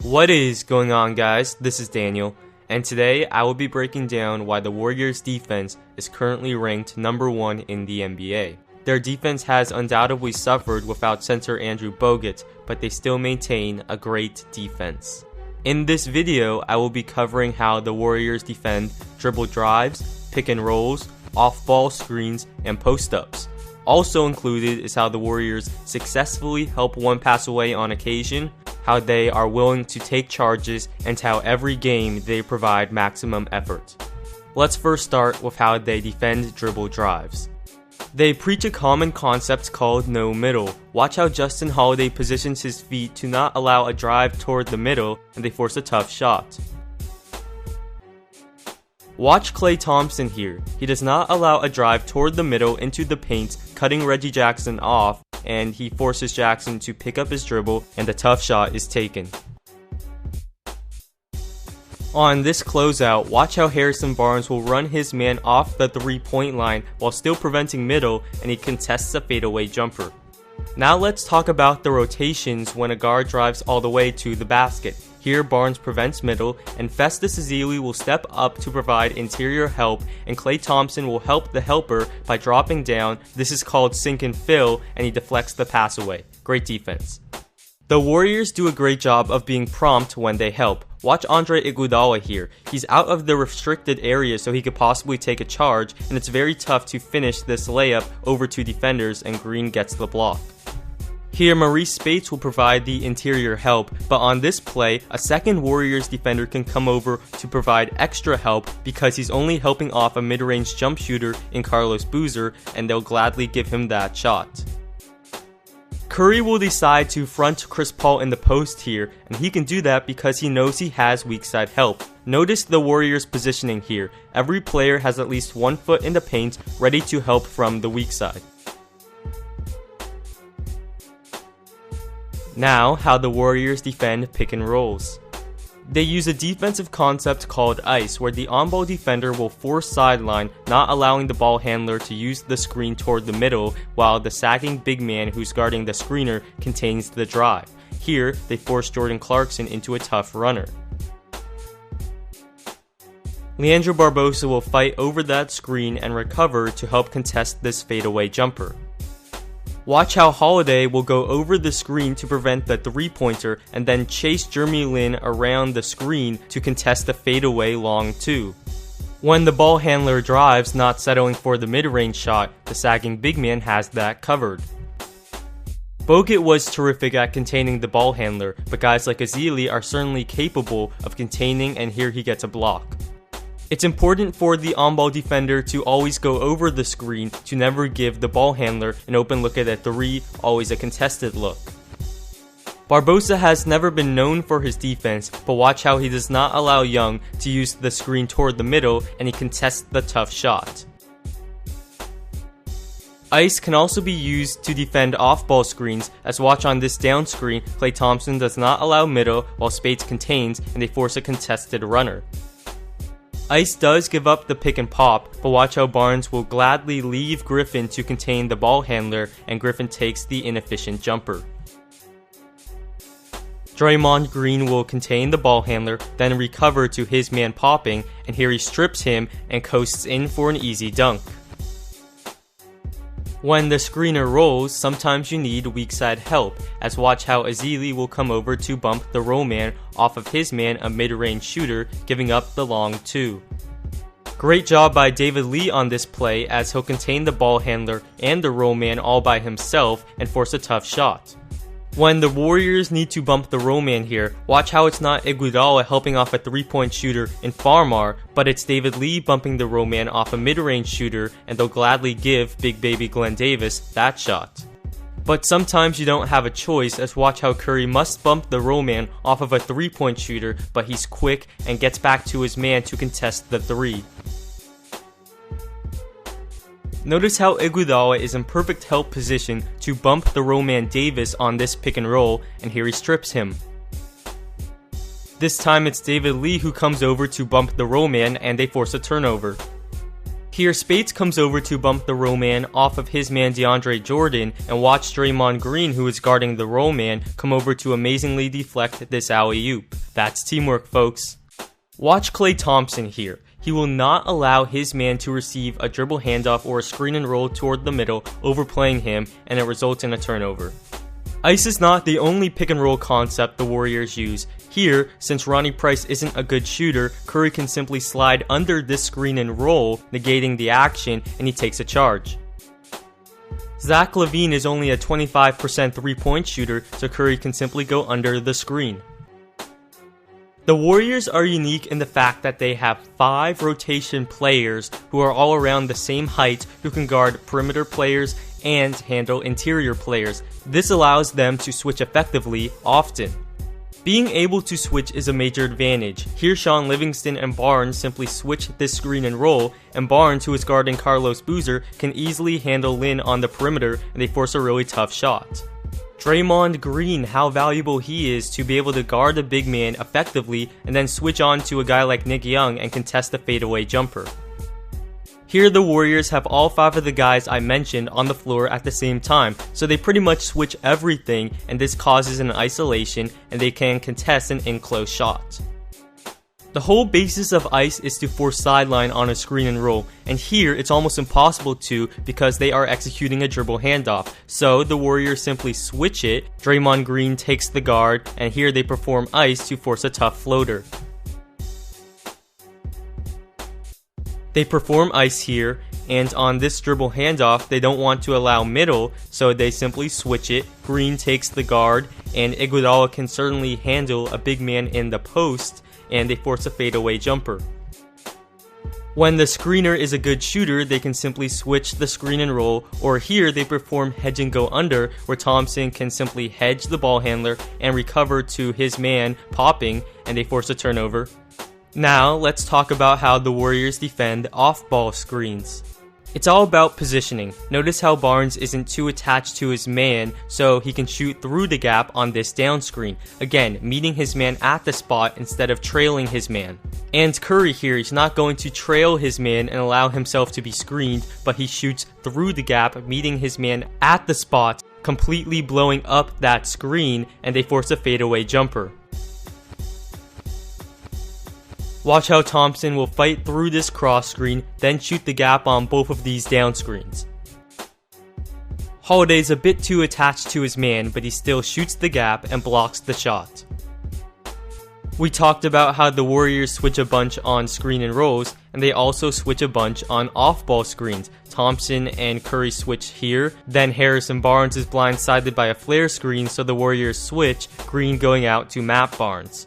What is going on, guys? This is Daniel, and today I will be breaking down why the Warriors defense is currently ranked number 1 in the NBA. Their defense has undoubtedly suffered without center Andrew Bogut, but they still maintain a great defense. In this video, I will be covering how the Warriors defend dribble drives, pick and rolls, off-ball screens, and post-ups. Also included is how the Warriors successfully help one pass away on occasion, how they are willing to take charges, and how every game they provide maximum effort. Let's first start with how they defend dribble drives. They preach a common concept called no middle. Watch how Justin Holiday positions his feet to not allow a drive toward the middle, and they force a tough shot. Watch Klay Thompson here. He does not allow a drive toward the middle into the paint, cutting Reggie Jackson off, and he forces Jackson to pick up his dribble, and a tough shot is taken. On this closeout, watch how Harrison Barnes will run his man off the three-point line while still preventing middle, and he contests a fadeaway jumper. Now let's talk about the rotations when a guard drives all the way to the basket. Here Barnes prevents middle, and Festus Ezeli will step up to provide interior help, and Klay Thompson will help the helper by dropping down. This is called sink and fill, and he deflects the pass away. Great defense. The Warriors do a great job of being prompt when they help. Watch Andre Iguodala here. He's out of the restricted area so he could possibly take a charge, and it's very tough to finish this layup over two defenders, and Green gets the block. Here Maurice Spates will provide the interior help, but on this play, a second Warriors defender can come over to provide extra help because he's only helping off a mid-range jump shooter in Carlos Boozer, and they'll gladly give him that shot. Curry will decide to front Chris Paul in the post here, and he can do that because he knows he has weak side help. Notice the Warriors positioning here. Every player has at least 1 foot in the paint, ready to help from the weak side. Now, how the Warriors defend pick and rolls. They use a defensive concept called ice, where the on-ball defender will force sideline, not allowing the ball handler to use the screen toward the middle, while the sagging big man who's guarding the screener contains the drive. Here, they force Jordan Clarkson into a tough runner. Leandro Barbosa will fight over that screen and recover to help contest this fadeaway jumper. Watch how Holiday will go over the screen to prevent the three-pointer and then chase Jeremy Lin around the screen to contest the fadeaway long two. When the ball handler drives, not settling for the mid-range shot, the sagging big man has that covered. Bogut was terrific at containing the ball handler, but guys like Ezeli are certainly capable of containing, and here he gets a block. It's important for the on-ball defender to always go over the screen, to never give the ball handler an open look at a three, always a contested look. Barbosa has never been known for his defense, but watch how he does not allow Young to use the screen toward the middle, and he contests the tough shot. Ice can also be used to defend off-ball screens, as watch on this down screen, Klay Thompson does not allow middle while Spates contains, and they force a contested runner. Ice does give up the pick and pop, but watch how Barnes will gladly leave Griffin to contain the ball handler, and Griffin takes the inefficient jumper. Draymond Green will contain the ball handler, then recover to his man popping, and here he strips him and coasts in for an easy dunk. When the screener rolls, sometimes you need weak side help, as watch how Ezeli will come over to bump the roll man off of his man, a mid-range shooter, giving up the long two. Great job by David Lee on this play, as he'll contain the ball handler and the roll man all by himself and force a tough shot. When the Warriors need to bump the roll man here, watch how it's not Iguodala helping off a three-point shooter in Farmar, but it's David Lee bumping the roll man off a mid-range shooter, and they'll gladly give Big Baby Glenn Davis that shot. But sometimes you don't have a choice, as watch how Curry must bump the roll man off of a three-point shooter, but he's quick and gets back to his man to contest the three. Notice how Iguodala is in perfect help position to bump the roll man Davis on this pick and roll, and here he strips him. This time it's David Lee who comes over to bump the roll man, and they force a turnover. Here Spates comes over to bump the roll man off of his man DeAndre Jordan, and watch Draymond Green, who is guarding the roll man, come over to amazingly deflect this alley-oop. That's teamwork, folks. Watch Klay Thompson here. He will not allow his man to receive a dribble handoff or a screen and roll toward the middle, overplaying him, and it results in a turnover. Ice is not the only pick and roll concept the Warriors use. Here, since Ronnie Price isn't a good shooter, Curry can simply slide under this screen and roll, negating the action, and he takes a charge. Zach LaVine is only a 25% three-point shooter, so Curry can simply go under the screen. The Warriors are unique in the fact that they have 5 rotation players who are all around the same height who can guard perimeter players and handle interior players. This allows them to switch effectively often. Being able to switch is a major advantage. Here Shaun, Livingston, and Barnes simply switch this screen and roll, and Barnes, who is guarding Carlos Boozer, can easily handle Lin on the perimeter and they force a really tough shot. Draymond Green, how valuable he is to be able to guard a big man effectively and then switch on to a guy like Nick Young and contest the fadeaway jumper. Here the Warriors have all 5 of the guys I mentioned on the floor at the same time, so they pretty much switch everything, and this causes an isolation and they can contest an in-close shot. The whole basis of ice is to force sideline on a screen and roll, and here it's almost impossible to because they are executing a dribble handoff. So the Warriors simply switch it, Draymond Green takes the guard, and here they perform ice to force a tough floater. They perform ice here, and on this dribble handoff they don't want to allow middle, so they simply switch it, Green takes the guard, and Iguodala can certainly handle a big man in the post, and they force a fadeaway jumper. When the screener is a good shooter, they can simply switch the screen and roll, or here they perform hedge and go under, where Thompson can simply hedge the ball handler and recover to his man popping, and they force a turnover. Now let's talk about how the Warriors defend off-ball screens. It's all about positioning. Notice how Barnes isn't too attached to his man, so he can shoot through the gap on this down screen. Again, meeting his man at the spot instead of trailing his man. And Curry here, he's not going to trail his man and allow himself to be screened, but he shoots through the gap, meeting his man at the spot, completely blowing up that screen, and they force a fadeaway jumper. Watch how Thompson will fight through this cross screen, then shoot the gap on both of these down screens. Holiday's a bit too attached to his man, but he still shoots the gap and blocks the shot. We talked about how the Warriors switch a bunch on screen and rolls, and they also switch a bunch on off-ball screens. Thompson and Curry switch here, then Harrison Barnes is blindsided by a flare screen, so the Warriors switch, Green going out to Matt Barnes.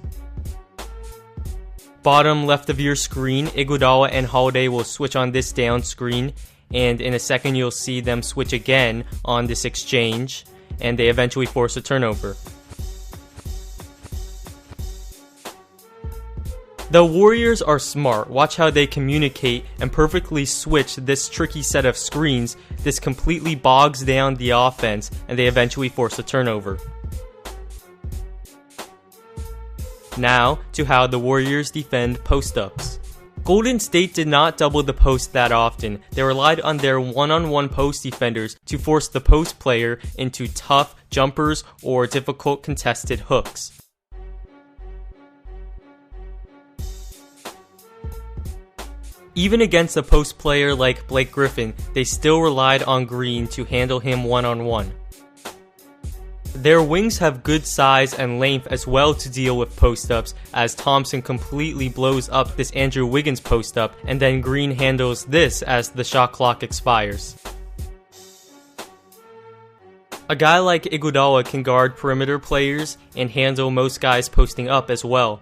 Bottom left of your screen, Iguodala and Holiday will switch on this down screen, and in a second you'll see them switch again on this exchange, and they eventually force a turnover. The Warriors are smart. Watch how they communicate and perfectly switch this tricky set of screens. This completely bogs down the offense, and they eventually force a turnover. Now, to how the Warriors defend post-ups. Golden State did not double the post that often. They relied on their one-on-one post defenders to force the post player into tough jumpers or difficult contested hooks. Even against a post player like Blake Griffin, they still relied on Green to handle him one-on-one. Their wings have good size and length as well to deal with post-ups, as Thompson completely blows up this Andrew Wiggins post-up, and then Green handles this as the shot clock expires. A guy like Iguodala can guard perimeter players and handle most guys posting up as well.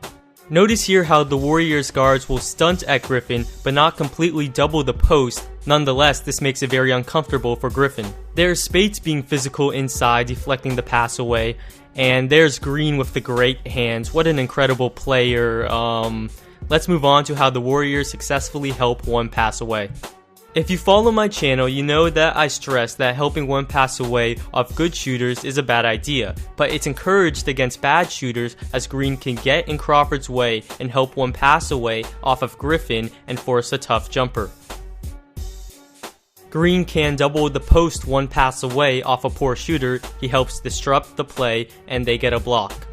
Notice here how the Warriors guards will stunt at Griffin, but not completely double the post. Nonetheless, this makes it very uncomfortable for Griffin. There's Spates being physical inside, deflecting the pass away, and there's Green with the great hands. What an incredible player. Let's move on to how the Warriors successfully help one pass away. If you follow my channel, you know that I stress that helping one pass away off good shooters is a bad idea, but it's encouraged against bad shooters, as Green can get in Crawford's way and help one pass away off of Griffin and force a tough jumper. Green can double the post one pass away off a poor shooter. He helps disrupt the play and they get a block.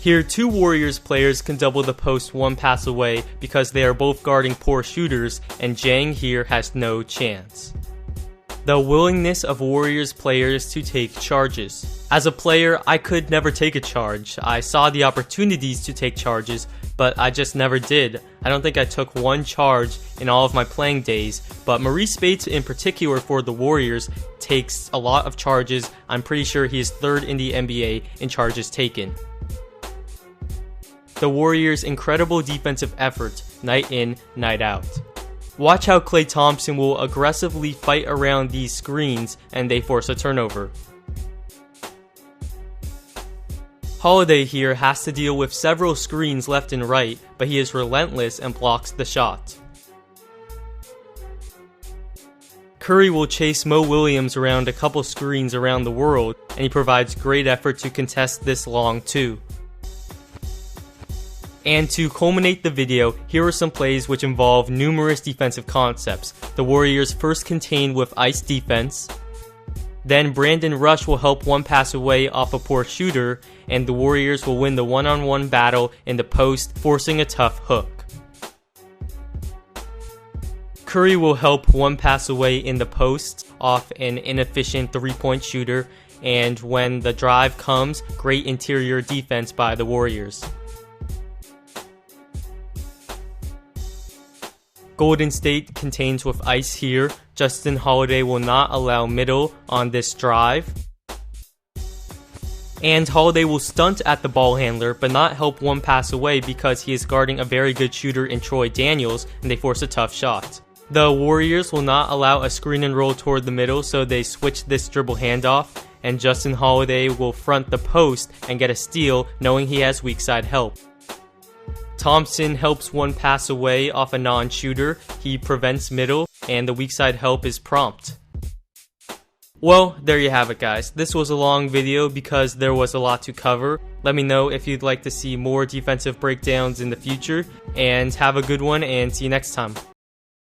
Here, two Warriors players can double the post one pass away because they are both guarding poor shooters, and Jang here has no chance. The willingness of Warriors players to take charges. As a player, I could never take a charge. I saw the opportunities to take charges, but I just never did. I don't think I took one charge in all of my playing days, but Maurice Bates in particular for the Warriors takes a lot of charges. I'm pretty sure he is 3rd in the NBA in charges taken. The Warriors' incredible defensive effort, night in, night out. Watch how Klay Thompson will aggressively fight around these screens and they force a turnover. Holiday here has to deal with several screens left and right, but he is relentless and blocks the shot. Curry will chase Mo Williams around a couple screens around the world, and he provides great effort to contest this long too. And to culminate the video, here are some plays which involve numerous defensive concepts. The Warriors first contain with ice defense. Then Brandon Rush will help one pass away off a poor shooter, and the Warriors will win the one-on-one battle in the post, forcing a tough hook. Curry will help one pass away in the post off an inefficient three-point shooter, and when the drive comes, great interior defense by the Warriors. Golden State contains with ice here. Justin Holiday will not allow middle on this drive. And Holiday will stunt at the ball handler but not help one pass away because he is guarding a very good shooter in Troy Daniels and they force a tough shot. The Warriors will not allow a screen and roll toward the middle, so they switch this dribble handoff, and Justin Holiday will front the post and get a steal knowing he has weak side help. Thompson helps one pass away off a non-shooter, he prevents middle, and the weak side help is prompt. Well, there you have it guys. This was a long video because there was a lot to cover. Let me know if you'd like to see more defensive breakdowns in the future, and have a good one and see you next time.